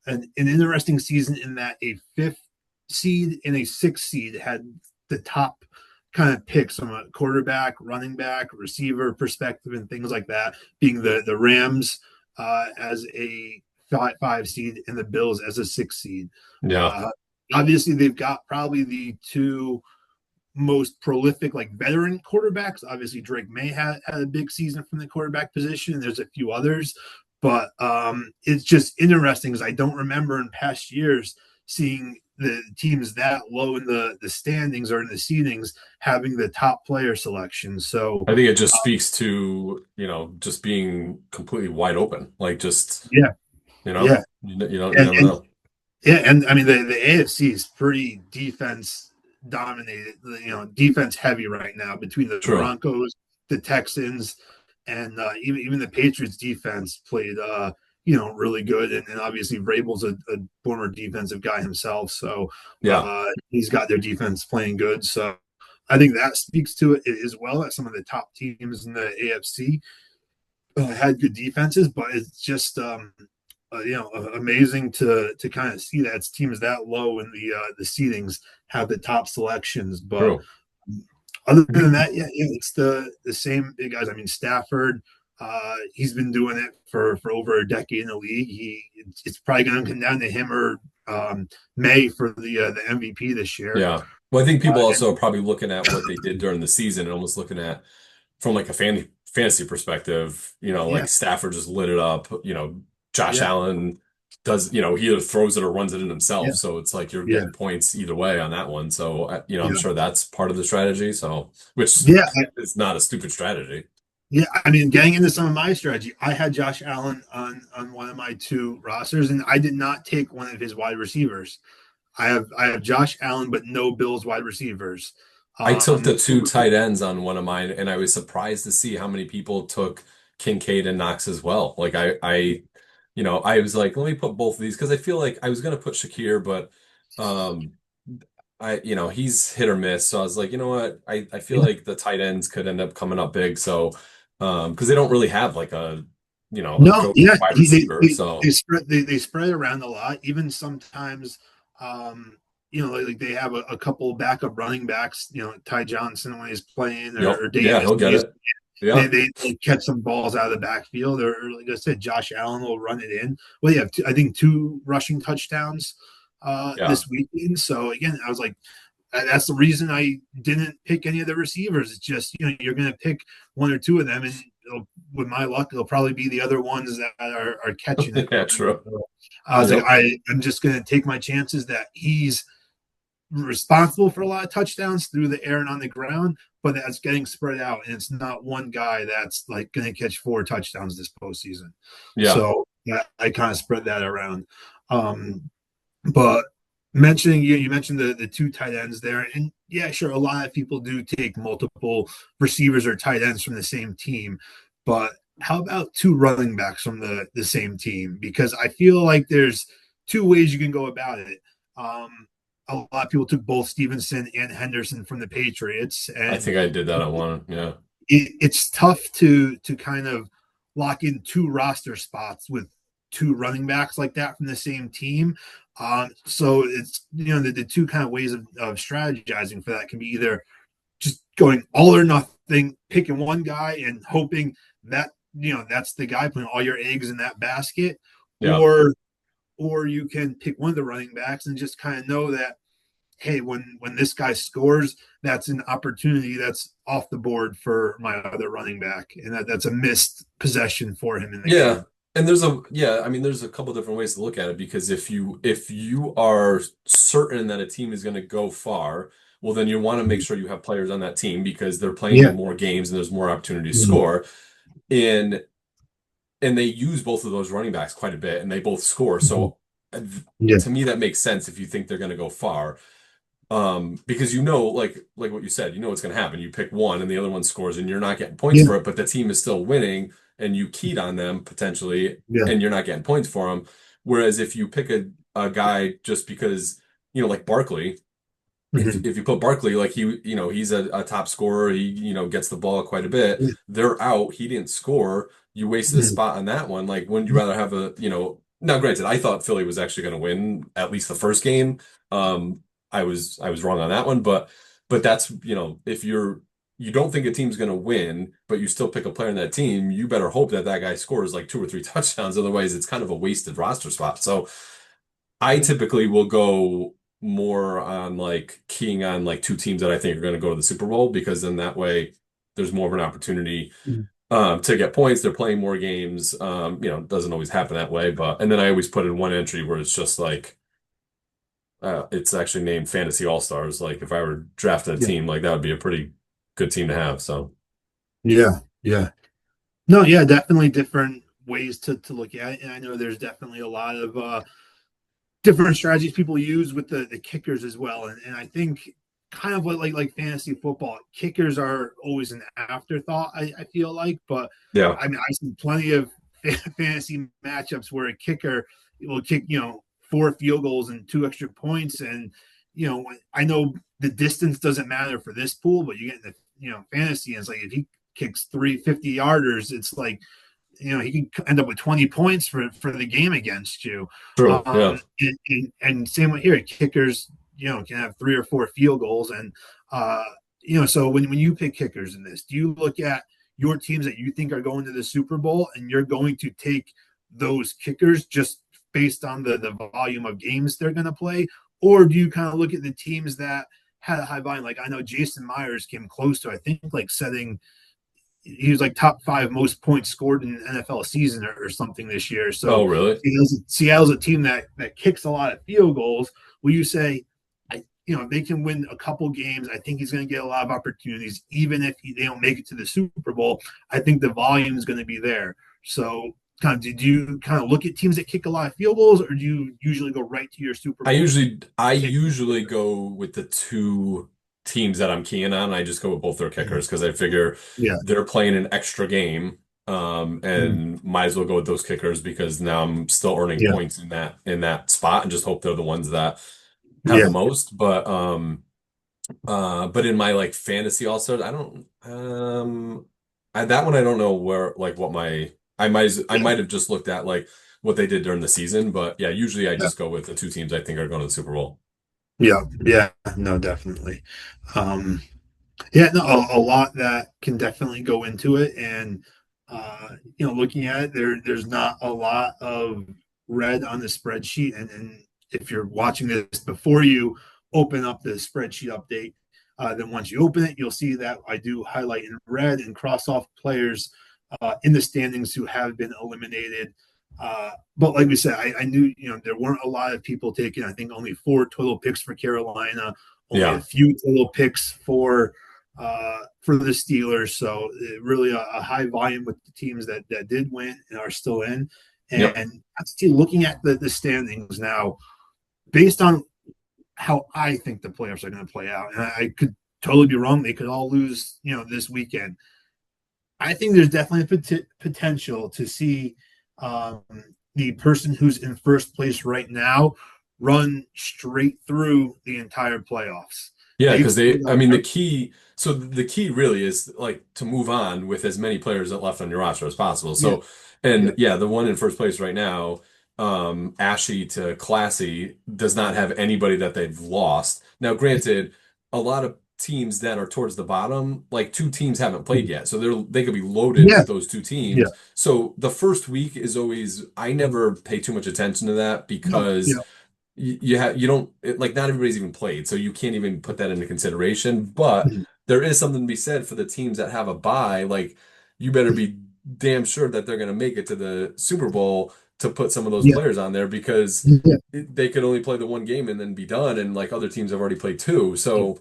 Speaker 2: an interesting season in that a fifth seed and a sixth seed had the top kind of picks from a quarterback, running back, receiver perspective, and things like that, being the Rams as a five seed and the Bills as a six seed.
Speaker 1: Yeah.
Speaker 2: Uh, Obviously, they've got probably the two most prolific, like, veteran quarterbacks. Obviously, Drake May had a big season from the quarterback position, and there's a few others. But it's just interesting because I don't remember in past years seeing the teams that low in the standings or in the seedings having the top player selection. So
Speaker 1: I think it just speaks to, just being completely wide open. Like just,
Speaker 2: yeah, yeah,
Speaker 1: you
Speaker 2: and
Speaker 1: never know.
Speaker 2: yeah, and I mean the AFC is pretty defense dominated, you know, defense heavy right now between the
Speaker 1: True.
Speaker 2: Broncos, the Texans, and even the Patriots defense played you know, really good, and obviously Vrabel's a former defensive guy himself, so
Speaker 1: Yeah.
Speaker 2: he's got their defense playing good. So I think that speaks to it as well as some of the top teams in the AFC. had good defenses, but it's just amazing to kind of see that teams that low in the seedings have the top selections. But
Speaker 1: True.
Speaker 2: other than that, yeah, it's the same big guys. I mean, Stafford, he's been doing it for over a decade in the league. It's probably going to come down to him or May for the MVP this year.
Speaker 1: Yeah. Well, I think people
Speaker 2: And
Speaker 1: also are probably looking at what they did during the season and almost looking at from like a fantasy perspective, like
Speaker 2: yeah,
Speaker 1: Stafford just lit it up, Josh
Speaker 2: yeah,
Speaker 1: Allen does, he either throws it or runs it in himself.
Speaker 2: yeah,
Speaker 1: So it's like you're
Speaker 2: yeah,
Speaker 1: getting points either way on that one. So, I'm
Speaker 2: yeah,
Speaker 1: sure that's part of the strategy. So, which
Speaker 2: yeah.
Speaker 1: is not a stupid strategy.
Speaker 2: Yeah, I mean, getting into some of my strategy, I had Josh Allen on one of my two rosters, and I did not take one of his wide receivers. I have Josh Allen, but no Bills wide receivers.
Speaker 1: I took
Speaker 2: Um,
Speaker 1: the two tight ends on one of mine, and I was surprised to see how many people took Kincaid and Knox as well. Like I was like, let me put both of these because I feel like I was gonna put Shakir, but um, he's hit or miss. So I was like, you know what? I feel like the tight ends could end up coming up big. So, because they don't really have like a
Speaker 2: no,
Speaker 1: go-to
Speaker 2: yeah,
Speaker 1: wide
Speaker 2: he,
Speaker 1: receiver. So,
Speaker 2: they spread around a lot. Even sometimes, um, like they have a couple backup running backs. Ty Johnson when he's playing,
Speaker 1: yep,
Speaker 2: or
Speaker 1: yeah,
Speaker 2: Davis
Speaker 1: he'll
Speaker 2: when
Speaker 1: get
Speaker 2: he's
Speaker 1: it. Yeah,
Speaker 2: they catch some balls out of the backfield, or like I said, Josh Allen will run it in. Well, you have I think two rushing touchdowns
Speaker 1: yeah,
Speaker 2: this weekend. So again, I was like, that's the reason I didn't pick any of the receivers. It's just you're going to pick one or two of them, and with my luck, it'll probably be the other ones that are catching it.
Speaker 1: yeah, true.
Speaker 2: So I was like,
Speaker 1: Yep,
Speaker 2: I'm just going to take my chances that he's responsible for a lot of touchdowns through the air and on the ground, but that's getting spread out, and it's not one guy that's like going to catch four touchdowns this postseason.
Speaker 1: yeah.
Speaker 2: So I kind of spread that around. But mentioning you mentioned the two tight ends there, and yeah, sure, a lot of people do take multiple receivers or tight ends from the same team, but how about two running backs from the same team? Because I feel like there's two ways you can go about it. A lot of people took both Stevenson and Henderson from the Patriots,
Speaker 1: I
Speaker 2: and
Speaker 1: think I did that on one. Yeah,
Speaker 2: it's tough to kind of lock in two roster spots with two running backs like that from the same team. So it's the two kind of ways of strategizing for that can be either just going all or nothing, picking one guy and hoping that that's the guy, putting all your eggs in that basket,
Speaker 1: yeah.
Speaker 2: or you can pick one of the running backs and just kind of know that, hey, when this guy scores, that's an opportunity that's off the board for my other running back, and that's a missed possession for him in the
Speaker 1: Yeah.
Speaker 2: game.
Speaker 1: And I mean, there's a couple different ways to look at it because if you are certain that a team is going to go far, well, then you want to make sure you have players on that team because they're playing
Speaker 2: Yeah.
Speaker 1: in more games and there's more opportunity to
Speaker 2: Mhm.
Speaker 1: score. And and they use both of those running backs quite a bit and they both score. So
Speaker 2: Yeah.
Speaker 1: to me, that makes sense if you think they're going to go far. Because like what you said, what's going to happen. You pick one and the other one scores and you're not getting points
Speaker 2: Yeah.
Speaker 1: for it, but the team is still winning and you keyed on them potentially
Speaker 2: Yeah.
Speaker 1: and you're not getting points for them. Whereas if you pick a guy just because, like Barkley, if
Speaker 2: Mhm.
Speaker 1: if you put Barkley, like he's a top scorer, he, gets the ball quite a bit. They're out, he didn't score. You wasted a
Speaker 2: Mhm.
Speaker 1: spot on that one. Like, wouldn't you rather have now granted, I thought Philly was actually going to win at least the first game. I was wrong on that one, but that's, if you don't think a team's going to win, but you still pick a player in that team, you better hope that that guy scores like two or three touchdowns. Otherwise, it's kind of a wasted roster spot. So I typically will go more on like keying on like two teams that I think are going to go to the Super Bowl because then that way there's more of an opportunity to get points. They're playing more games. It doesn't always happen that way, but and then I always put in one entry where it's just like it's actually named Fantasy All-Stars. Like if I were drafting a
Speaker 2: Yeah.
Speaker 1: team, like that would be a pretty good team to have. So
Speaker 2: Yeah. Yeah. No, yeah, definitely different ways to look at it. And I know there's definitely a lot of different strategies people use with the kickers as well. And I think kind of like fantasy football, kickers are always an afterthought, I feel like. But
Speaker 1: yeah,
Speaker 2: I mean, I've seen plenty of fantasy matchups where a kicker will kick, four field goals and two extra points. And, I know the distance doesn't matter for this pool, but you get in the, fantasy, and it's like if he kicks 350 yarders, it's like he can end up with 20 points for the game against you.
Speaker 1: True. Yeah.
Speaker 2: And same with here, kickers, can have 3 or 4 field goals. And, so when you pick kickers in this, do you look at your teams that you think are going to the Super Bowl and you're going to take those kickers just based on the volume of games they're going to play? Or do you kind of look at the teams that had a high volume? Like I know Jason Myers came close to, I think, like setting, he was like top 5 most points scored in an NFL season or something this year.
Speaker 1: Oh,
Speaker 2: So
Speaker 1: really?
Speaker 2: Seattle's a team that kicks a lot of field goals. Will you say, they can win a couple games? I think he's going to get a lot of opportunities, even if they don't make it to the Super Bowl. I think the volume is going to be there. So, did you kind of look at teams that kick a lot of field goals, or do you usually go right to your Super
Speaker 1: I
Speaker 2: Bowl?
Speaker 1: usually I usually go with the two teams that I'm keying on. I just go with both their kickers because I figure
Speaker 2: Yeah.
Speaker 1: they're playing an extra game, and might as well go with those kickers because now I'm still earning
Speaker 2: Yeah.
Speaker 1: points in that spot and just hope they're the ones that have the
Speaker 2: Yeah.
Speaker 1: most. But in my like fantasy all-stars, I don't that one I don't know where like what my I
Speaker 2: Yeah.
Speaker 1: might have just looked at like what they did during the season, but yeah, usually I
Speaker 2: Yeah.
Speaker 1: just go with the two teams I think are going to the Super Bowl.
Speaker 2: Yeah. Yeah. No, definitely. Um, Yeah, no, a lot that can definitely go into it, and looking at it, there's not a lot of red on the spreadsheet, and if you're watching this before you open up the spreadsheet update, then once you open it, you'll see that I do highlight in red and cross off players in the standings who have been eliminated. But like we said, I knew there weren't a lot of people taking. I think only 4 total picks for Carolina, only a
Speaker 1: Yeah.
Speaker 2: few total picks for the Steelers. So really a high volume with the teams that did win and are still in.
Speaker 1: Yep.
Speaker 2: And looking at the standings now, based on how I think the playoffs are going to play out, and I could totally be wrong. They could all lose, this weekend. I think there's definitely a potential to see um, the person who's in first place right now run straight through the entire playoffs.
Speaker 1: Yeah,
Speaker 2: They've
Speaker 1: because
Speaker 2: played
Speaker 1: I mean,
Speaker 2: a,
Speaker 1: the key really is like to move on with as many players that left on your roster as possible.
Speaker 2: yeah,
Speaker 1: So,
Speaker 2: yeah,
Speaker 1: and yeah, the one in first place right now, Ashy to Classy does not have anybody that they've lost. Now, granted, a lot of teams that are towards the bottom, like two teams haven't played yet, so they could be loaded
Speaker 2: yeah,
Speaker 1: with those two
Speaker 2: yeah.
Speaker 1: teams. So the first week is always, I never pay too much attention to that
Speaker 2: No,
Speaker 1: because
Speaker 2: yeah,
Speaker 1: you don't like not everybody's even played, so you can't even put that into consideration. But
Speaker 2: mhm,
Speaker 1: there is something to be said for the teams that have a bye. Like you better be damn sure that they're going to make it to the Super Bowl to put some of those
Speaker 2: yeah,
Speaker 1: players on there because
Speaker 2: yeah,
Speaker 1: they could only play the one game and then be done, and like other teams have already played two. So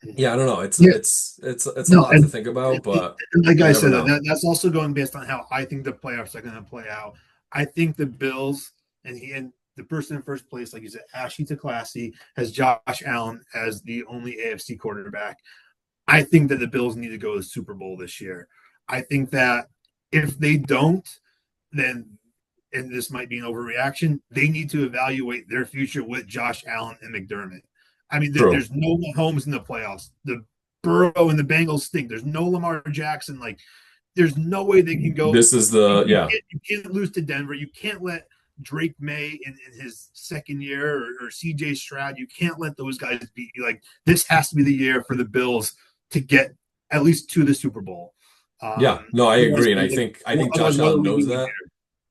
Speaker 1: yeah, I don't know. It's
Speaker 2: yeah.
Speaker 1: it's it's it's a
Speaker 2: No,
Speaker 1: lot to think about, but
Speaker 2: and like
Speaker 1: you
Speaker 2: I
Speaker 1: never
Speaker 2: said,
Speaker 1: know.
Speaker 2: that's also going based on how I think the playoffs are going to play out. I think the Bills and the person in first place, like you said, Ashley to Classy, has Josh Allen as the only AFC quarterback. I think that the Bills need to go to the Super Bowl this year. I think that if they don't, then, and this might be an overreaction, they need to evaluate their future with Josh Allen and McDermott. I mean,
Speaker 1: True.
Speaker 2: there's no Mahomes in the playoffs. The Burrow and the Bengals stink. There's no Lamar Jackson. Like, there's no way they can go.
Speaker 1: This is the yeah.
Speaker 2: You can't lose to Denver. You can't let Drake May in his second year or CJ Stroud. You can't let those guys beat you. Like, this has to be the year for the Bills to get at least to the Super Bowl.
Speaker 1: Yeah, no, I
Speaker 2: Otherwise,
Speaker 1: agree, and I think
Speaker 2: otherwise,
Speaker 1: Josh
Speaker 2: what are
Speaker 1: Allen
Speaker 2: we
Speaker 1: knows
Speaker 2: doing
Speaker 1: that.
Speaker 2: here?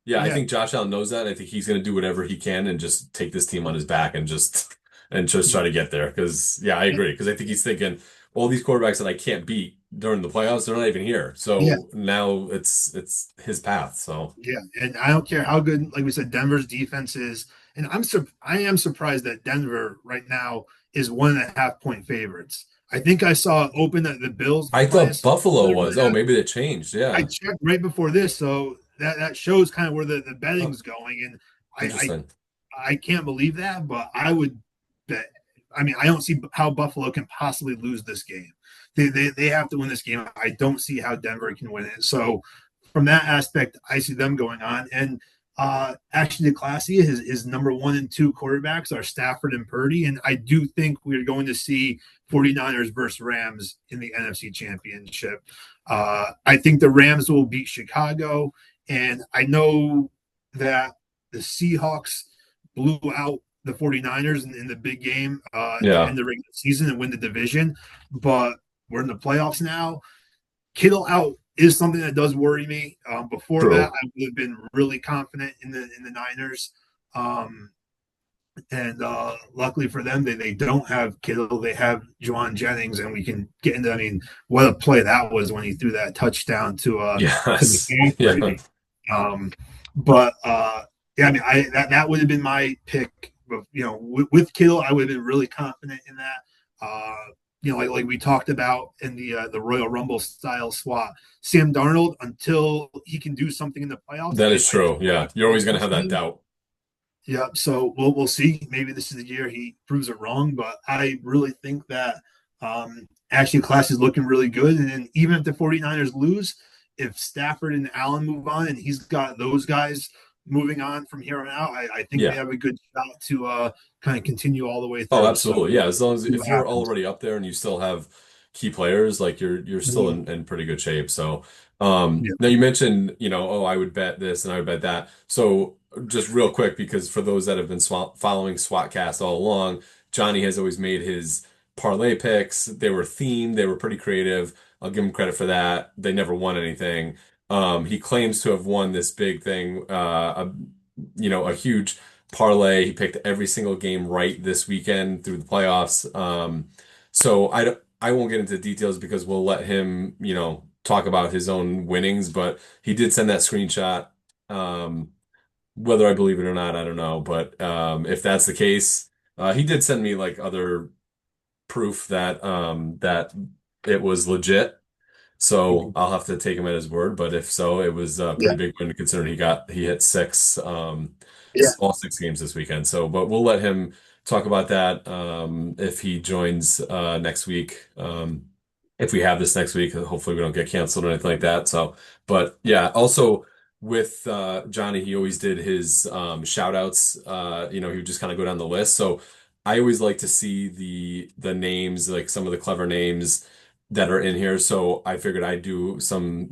Speaker 1: Yeah, I
Speaker 2: Yeah,
Speaker 1: think Josh Allen knows that. And I think he's going to do whatever he can and just take this team on his back and just try to get there. Because yeah, I
Speaker 2: yeah,
Speaker 1: agree. Because I think he's thinking all these quarterbacks that I can't beat during the playoffs, they're not even here.
Speaker 2: yeah.
Speaker 1: So now it's his path. So
Speaker 2: Yeah, and I don't care how good, like we said, Denver's defense is, and I am surprised that Denver right now is 1.5 point favorites. I think I saw it open at the Bills
Speaker 1: I thought
Speaker 2: minus
Speaker 1: Buffalo
Speaker 2: whatever
Speaker 1: was.
Speaker 2: they
Speaker 1: Oh,
Speaker 2: had.
Speaker 1: maybe they changed.
Speaker 2: I
Speaker 1: Yeah.
Speaker 2: checked right before this, so that shows kind of where the
Speaker 1: Oh,
Speaker 2: betting's going, and I
Speaker 1: interesting.
Speaker 2: I can't believe that, but I would bet. I mean, I don't see how Buffalo can possibly lose this game. They have to win this game. I don't see how Denver can win it. So from that aspect, I see them going on. And actually, the Classy is number 1 and 2 quarterbacks are Stafford and Purdy. And I do think we're going to see 49ers versus Rams in the NFC Championship. I think the Rams will beat Chicago, And I know that the Seahawks blew out the 49ers in the big game to
Speaker 1: Yeah,
Speaker 2: end the regular season and win the division. But we're in the playoffs now. Kittle out is something that does worry me. Before that,
Speaker 1: true.
Speaker 2: I would have been really confident in the Niners. Um, and luckily for them, they don't have Kittle. They have Juwan Jennings, and we can get into. I mean, what a play that was when he threw that touchdown to
Speaker 1: Yes. Yeah.
Speaker 2: McCaffrey. Um, but yeah, I mean, that would have been my pick. But with Kittle, I would have been really confident in that. Like we talked about in the Royal Rumble style swap, Sam Darnold until he can do something in the playoffs.
Speaker 1: That is
Speaker 2: I
Speaker 1: true. Yeah. You're always going to have
Speaker 2: trust
Speaker 1: that
Speaker 2: him.
Speaker 1: doubt.
Speaker 2: Yeah, so we'll see. Maybe this is the year he proves it wrong, but I really think that Ashley Class is looking really good. And then even if the 49ers lose, if Stafford and Allen move on and he's got those guys moving on from here on out, I think they
Speaker 1: Yeah.
Speaker 2: have a good shot to kind of continue all the way
Speaker 1: Oh,
Speaker 2: through. So
Speaker 1: absolutely. Yeah. As long as
Speaker 2: see
Speaker 1: if
Speaker 2: what
Speaker 1: you're
Speaker 2: happens.
Speaker 1: already up there and you still have key players, like you're still
Speaker 2: Mhm.
Speaker 1: in pretty good shape. So
Speaker 2: Yeah.
Speaker 1: now you mentioned, oh, I would bet this and I would bet that. So just real quick, because for those that have been following SWATcast all along, Johnny has always made his parlay picks. They were themed, they were pretty creative. I'll give him credit for that. They never won anything. He claims to have won this big thing, a huge parlay. He picked every single game right this weekend through the playoffs. So I won't get into details because we'll let him, talk about his own winnings, but he did send that screenshot. Um, whether I believe it or not, I don't know. But if that's the case, he did send me like other proof that it was legit. So
Speaker 2: Okay.
Speaker 1: I'll have to take him at his word. But if so, it was a
Speaker 2: Yeah.
Speaker 1: pretty big win considering he hit six,
Speaker 2: Yeah.
Speaker 1: all six games this weekend. So, but we'll let him talk about that if he joins next week. If we have this next week, hopefully we don't get canceled or anything like that. So, but yeah, also with Johnny, he always did his shout outs. He would just kind of go down the list. So I always like to see the names, like some of the clever names that are in here. So I figured I'd do some,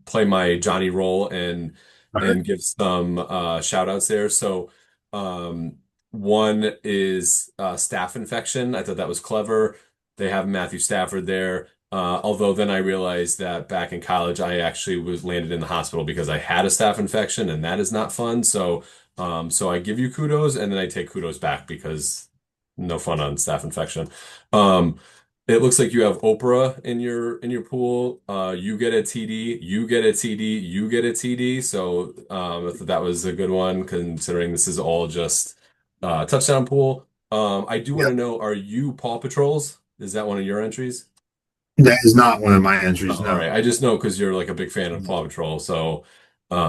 Speaker 1: play my Johnny role
Speaker 2: All right.
Speaker 1: and give some shout outs there. So one is staph infection. I thought that was clever. They have Matthew Stafford there. Although then I realized that back in college, I actually was landed in the hospital because I had a staph infection, and that is not fun. So I give you kudos, and then I take kudos back because no fun on staph infection. Um, it looks like you have Oprah in your pool. You get a TD, you get a TD, you get a TD. So I thought that was a good one considering this is all just touchdown pool. I do want
Speaker 2: Yep.
Speaker 1: to know, are you Paw Patrols? Is that one of your entries?
Speaker 2: That is not one of my
Speaker 1: Oh,
Speaker 2: entries.
Speaker 1: all
Speaker 2: No.
Speaker 1: right. I just know because you're like a big fan of Paw Patrol, so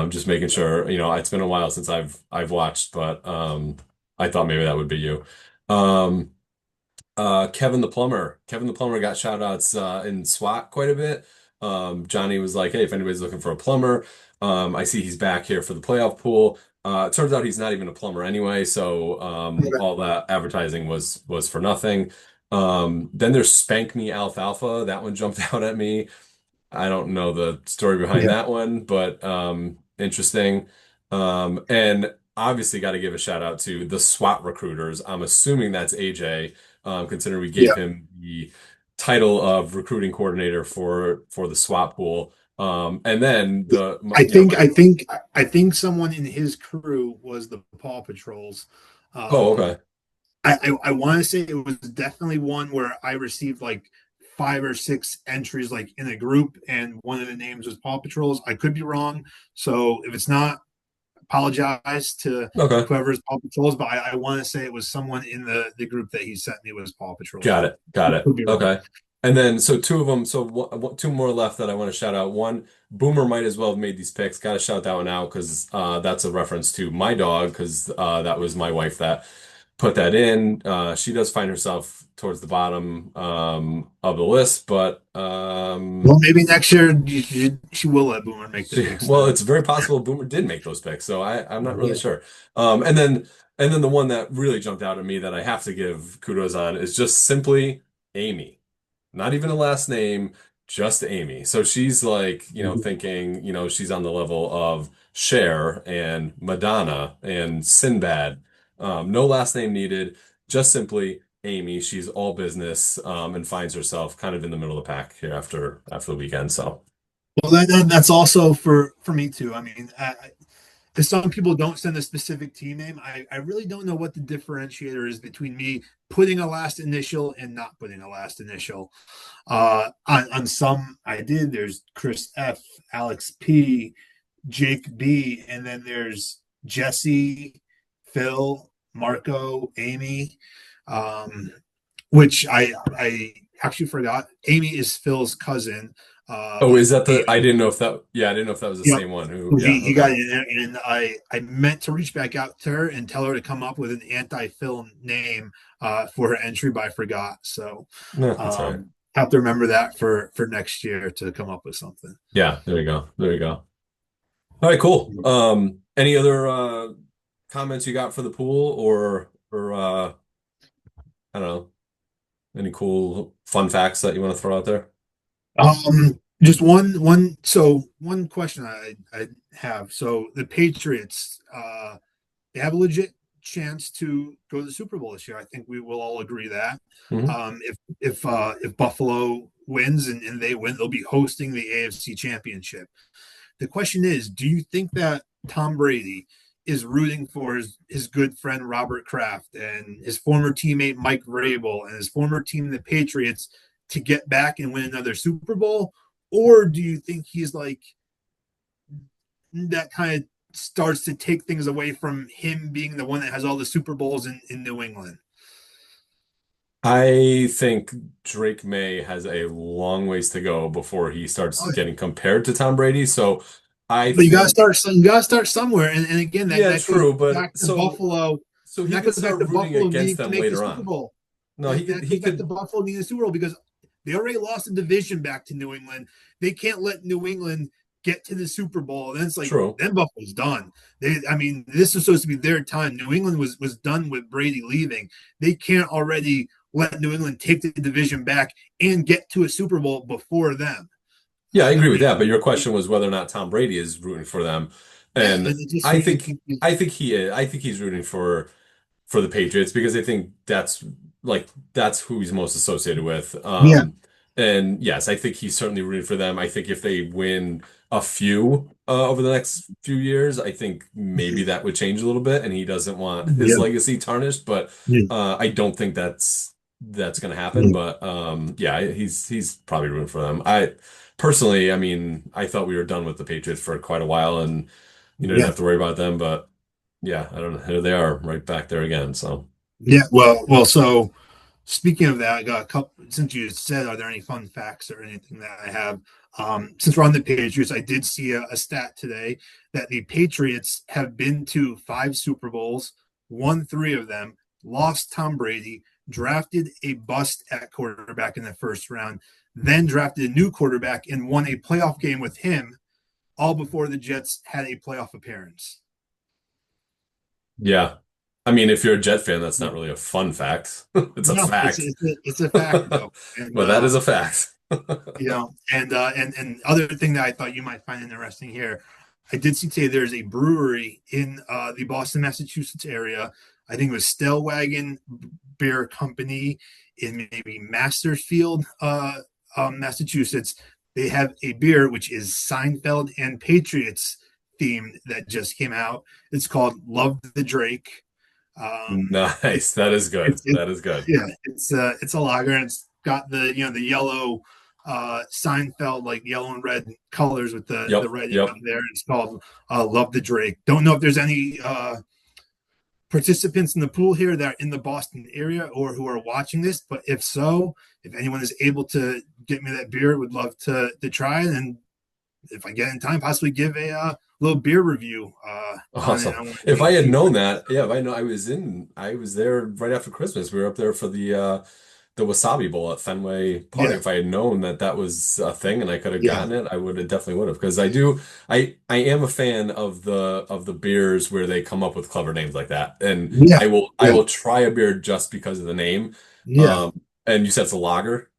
Speaker 1: just making sure. It's been a while since I've watched, but I thought maybe that would be you. Um, Kevin the plumber. Kevin the plumber got shout outs in SWAT quite a bit. Johnny was like, "Hey, if anybody's looking for a plumber, I see he's back here for the playoff pool." It turns out he's not even a plumber anyway, so all that advertising was for nothing. Then there's Spank Me Alfalfa. That one jumped out at me. I don't know the story behind
Speaker 2: Yeah.
Speaker 1: that one, but interesting. And obviously got to give a shout out to the SWAT recruiters. I'm assuming that's AJ, considering we gave
Speaker 2: Yeah.
Speaker 1: him the title of recruiting coordinator for the SWAT pool. And then
Speaker 2: I think
Speaker 1: my
Speaker 2: I think I think someone in his crew was the Paw Patrols.
Speaker 1: oh,
Speaker 2: Um,
Speaker 1: okay,
Speaker 2: I want to say it was definitely one where I received like 5 or 6 entries like in a group, and one of the names was Paw Patrols. I could be wrong, so if it's not, apologize to
Speaker 1: okay.
Speaker 2: whoever's Paw Patrols. But I want to say it was someone in the group that he sent me was Paw Patrols,
Speaker 1: Got
Speaker 2: but
Speaker 1: it. Got it.
Speaker 2: could be wrong.
Speaker 1: Okay. And then, so two of them, so two more left that I want to shout out. One, Boomer might as well have made these picks. Got to shout that one out because that's a reference to my dog because that was my wife that put that in. She does find herself towards the bottom of the list, but
Speaker 2: Well, maybe next year she will let Boomer make the picks
Speaker 1: well,
Speaker 2: then.
Speaker 1: it's very possible Boomer did make those picks, so I'm not really
Speaker 2: Yeah.
Speaker 1: sure. And then the one that really jumped out at me that I have to give kudos on is just simply Amy. Not even a last name, just Amy. So she's like, thinking, she's on the level of Cher and Madonna and Sinbad. No last name needed, just simply Amy. She's all business, and finds herself kind of in the middle of the pack here after the weekend. So
Speaker 2: Well, that's also for me too. I mean, if some people don't send a specific team name, I really don't know what the differentiator is between me putting a last initial and not putting a last initial. On some I did. There's Chris F, Alex P, Jake B, and then there's Jesse, Phil, Marco, Amy, um, which I actually forgot. Amy is Phil's cousin.
Speaker 1: oh,
Speaker 2: But
Speaker 1: is that
Speaker 2: Amy,
Speaker 1: I didn't know if that, yeah, I didn't know if that was the
Speaker 2: yep,
Speaker 1: same one who, yeah,
Speaker 2: he got
Speaker 1: okay.
Speaker 2: it, and I meant to reach back out to her and tell her to come up with an anti-Phil name for her entry, but I forgot. So
Speaker 1: No, that's all right.
Speaker 2: have to remember that for next year to come up with something.
Speaker 1: Yeah, there you go. There you go. All right, cool. Any other comments you got for the pool or I don't know, any cool fun facts that you want to throw out there?
Speaker 2: Just one question I have. So the Patriots, they have a legit chance to go to the Super Bowl this year. I think we will all agree that.
Speaker 1: Hmm.
Speaker 2: If Buffalo wins and they win, they'll be hosting the AFC Championship. The question is, do you think that Tom Brady is rooting for his good friend Robert Kraft and his former teammate Mike Vrabel and his former team, the Patriots, to get back and win another Super Bowl? Or do you think he's like that kind of starts to take things away from him being the one that has all the Super Bowls in New England?
Speaker 1: I think Drake May has a long ways to go before he starts
Speaker 2: Oh, yeah.
Speaker 1: getting compared to Tom Brady. So I
Speaker 2: But you gotta
Speaker 1: think,
Speaker 2: start. You gotta start somewhere, and again,
Speaker 1: yeah,
Speaker 2: that goes
Speaker 1: true, but
Speaker 2: back to Buffalo,
Speaker 1: so
Speaker 2: and
Speaker 1: he
Speaker 2: that
Speaker 1: could
Speaker 2: goes back
Speaker 1: start
Speaker 2: to
Speaker 1: rooting
Speaker 2: Buffalo
Speaker 1: against
Speaker 2: needing to
Speaker 1: them
Speaker 2: make the
Speaker 1: later
Speaker 2: Super
Speaker 1: on.
Speaker 2: Bowl.
Speaker 1: No,
Speaker 2: That
Speaker 1: he
Speaker 2: goes back to
Speaker 1: could,
Speaker 2: Buffalo needing the Super Bowl because they already lost the division back to New England. They can't let New England get to the Super Bowl. And it's like
Speaker 1: true.
Speaker 2: then Buffalo's done. I mean, this is supposed to be their time. New England was done with Brady leaving. They can't already let New England take the division back and get to a Super Bowl before them.
Speaker 1: Yeah, I
Speaker 2: I
Speaker 1: agree with
Speaker 2: mean,
Speaker 1: that. But your question was whether or not Tom Brady is rooting for them.
Speaker 2: yeah,
Speaker 1: And
Speaker 2: it's just who
Speaker 1: I
Speaker 2: you
Speaker 1: think
Speaker 2: think is.
Speaker 1: I think he is. I think he's rooting for the Patriots because I think that's who he's most associated with.
Speaker 2: Yeah,
Speaker 1: And yes, I think he's certainly rooting for them. I think if they win a few over the next few years, I think maybe that would change a little bit, and he doesn't want his
Speaker 2: yeah,
Speaker 1: legacy tarnished. But
Speaker 2: yeah,
Speaker 1: I don't think that's going to happen.
Speaker 2: yeah.
Speaker 1: But yeah, he's probably rooting for them. I personally, I mean, I thought we were done with the Patriots for quite a while, and didn't
Speaker 2: Yeah.
Speaker 1: have to worry about them. But yeah, I don't know. Here they are right back there again. So.
Speaker 2: Yeah. Well. So speaking of that, I got a couple. Since you said, are there any fun facts or anything that I have? Since we're on the Patriots, I did see a stat today that the Patriots have been to five Super Bowls, won three of them, lost Tom Brady, drafted a bust at quarterback in the first round, then drafted a new quarterback and won a playoff game with him, all before the Jets had a playoff appearance.
Speaker 1: Yeah. I mean, if you're a Jet fan, that's not really a fun fact. It's a
Speaker 2: No,
Speaker 1: fact.
Speaker 2: it's a fact though, and
Speaker 1: But that is a fact.
Speaker 2: and other thing that I thought you might find interesting here, I did see today there's a brewery in the Boston, Massachusetts area. I think it was Stellwagen Beer Company in maybe Mastersfield, Massachusetts. They have a beer which is Seinfeld and Patriots themed that just came out. It's called Love the Drake. It,
Speaker 1: Nice. That is good.
Speaker 2: it,
Speaker 1: That is good.
Speaker 2: yeah, it's a lager and it's got the yellow Seinfeld like yellow and red colors with the
Speaker 1: Yep.
Speaker 2: red
Speaker 1: Yep.
Speaker 2: on there. It's called Love the Drake. Don't know if there's any participants in the pool here that are in the Boston area or who are watching this, but if so, if anyone is able to get me that beer, would love to try it. And if I get in time, possibly give a little beer review on it
Speaker 1: Awesome.
Speaker 2: on one of
Speaker 1: If I had
Speaker 2: these.
Speaker 1: known that, yeah, if I know I was there right after Christmas. We were up there for the Wasabi Bowl at Fenway Park.
Speaker 2: Yeah,
Speaker 1: If I had known that that was a thing and I could have
Speaker 2: yeah,
Speaker 1: gotten it, I would have definitely would have because I am a fan of the beers where they come up with clever names like that. And
Speaker 2: yeah,
Speaker 1: I
Speaker 2: yeah,
Speaker 1: will try a beer just because of the name.
Speaker 2: yeah.
Speaker 1: And you said it's a lager?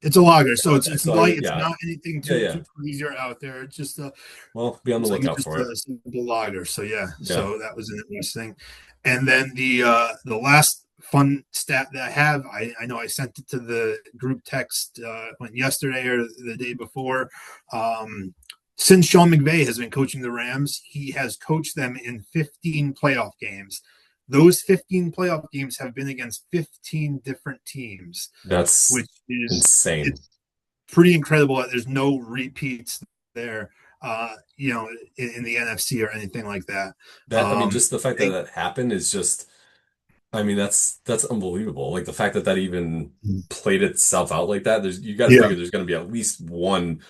Speaker 2: It's a lager, so
Speaker 1: Okay,
Speaker 2: it's
Speaker 1: so
Speaker 2: light. It's
Speaker 1: yeah,
Speaker 2: not anything
Speaker 1: yeah,
Speaker 2: too
Speaker 1: yeah.
Speaker 2: crazier out there. It's just
Speaker 1: Well, be on the
Speaker 2: looks like it's
Speaker 1: lookout
Speaker 2: just
Speaker 1: for it.
Speaker 2: a simple lager. So yeah,
Speaker 1: Yeah,
Speaker 2: so that was an interesting. And then the last fun stat that I have, I know I sent it to the group text went yesterday or the day before. Um, since Sean McVay has been coaching the Rams, he has coached them in 15 playoff games. Those 15 playoff games have been against 15 different teams,
Speaker 1: that's
Speaker 2: which is
Speaker 1: insane.
Speaker 2: it's pretty incredible that there's no repeats there, in the NFC or anything like that.
Speaker 1: That I mean, just the fact that
Speaker 2: They,
Speaker 1: that happened is just, I mean, that's unbelievable. Like the fact that that even played itself out like that. There's you got to
Speaker 2: yeah,
Speaker 1: figure there's going to be at least one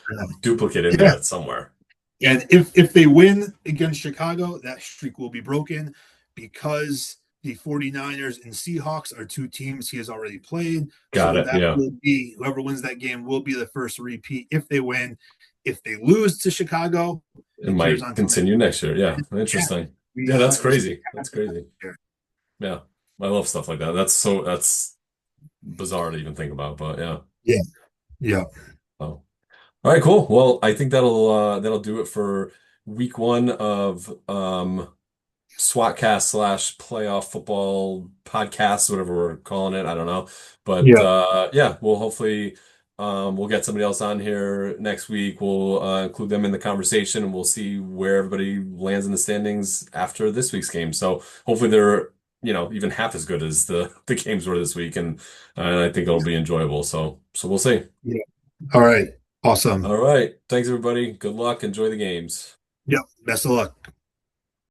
Speaker 1: duplicate in
Speaker 2: yeah.
Speaker 1: there somewhere.
Speaker 2: And if they win against Chicago, that streak will be broken because the 49ers and Seahawks are two teams he has already played.
Speaker 1: Got
Speaker 2: So
Speaker 1: it.
Speaker 2: that
Speaker 1: Yeah,
Speaker 2: will be whoever wins that game will be the first repeat if they win. If they lose to Chicago,
Speaker 1: it
Speaker 2: it carries
Speaker 1: might
Speaker 2: on to
Speaker 1: continue next year. Yeah,
Speaker 2: yeah.
Speaker 1: interesting. Yeah, that's
Speaker 2: We see
Speaker 1: crazy. That's crazy.
Speaker 2: here.
Speaker 1: Yeah, I love stuff like that. That's bizarre to even think about, but yeah.
Speaker 2: Yeah, yeah,
Speaker 1: Oh. All right, cool. Well, I think that'll do it for week one of SWATcast slash playoff football podcast, whatever we're calling it. I don't know. But
Speaker 2: yeah,
Speaker 1: yeah, we'll hopefully we'll get somebody else on here next week. We'll include them in the conversation and we'll see where everybody lands in the standings after this week's game. So hopefully they're, even half as good as the games were this week and I think it'll be enjoyable. So we'll see.
Speaker 2: yeah. All right. Awesome.
Speaker 1: All right. Thanks everybody. Good luck. Enjoy the games.
Speaker 2: Yep. Best of luck.